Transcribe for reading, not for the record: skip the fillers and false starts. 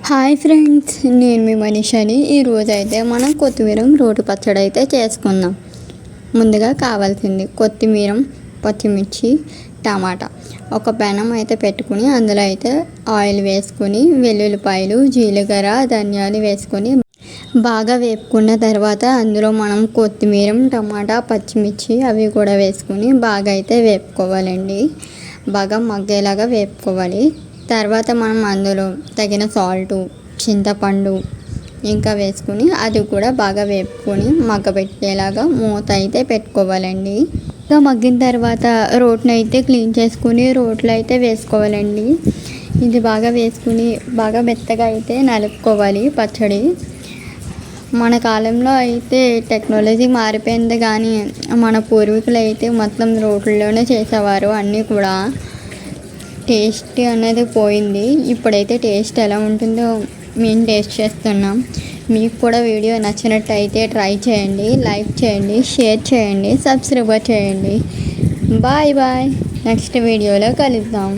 Hi friends, నేను మీ మనీషాని. ఈరోజు అయితే మనం కొత్తిమీర రోటి పచ్చడి అయితే చేసుకుందాం. ముందుగా కావాల్సింది కొత్తిమీర, పచ్చిమిర్చి, టమాటా. ఒక పెనం అయితే పెట్టుకుని అందులో అయితే ఆయిల్ వేసుకొని వెల్లుల్లిపాయలు, జీలకర్ర, ధనియాలు వేసుకొని బాగా వేపుకున్న తర్వాత అందులో మనం కొత్తిమీర, టమాటా, పచ్చిమిర్చి అవి కూడా వేసుకొని బాగా అయితే వేపుకోవాలండి. బాగా మగ్గేలాగా వేపుకోవాలి. తర్వాత మనం అందులో తగిన సాల్టు, చింతపండు ఇంకా వేసుకుని అది కూడా బాగా వేపుకొని మగ్గబెట్టేలాగా మూత అయితే పెట్టుకోవాలండి. ఇంకా మగ్గిన తర్వాత రోటిని అయితే క్లీన్ చేసుకుని రోట్లో అయితే వేసుకోవాలండి. ఇది బాగా వేసుకుని బాగా మెత్తగా అయితే నలుపుకోవాలి పచ్చడి. మన కాలంలో అయితే టెక్నాలజీ మారిపోయింది, కానీ మన పూర్వీకులు అయితే మొత్తం రోట్లలోనే చేసేవారు. అన్నీ కూడా టేస్ట్ అనేది పోయింది. ఇప్పుడైతే టేస్ట్ ఎలా ఉంటుందో మేము టేస్ట్ చేస్తున్నాం. మీకు కూడా వీడియో నచ్చినట్టయితే ట్రై చేయండి, లైక్ చేయండి, షేర్ చేయండి, సబ్స్క్రైబ్ చేయండి. బాయ్ బాయ్, నెక్స్ట్ వీడియోలో కలుద్దాం.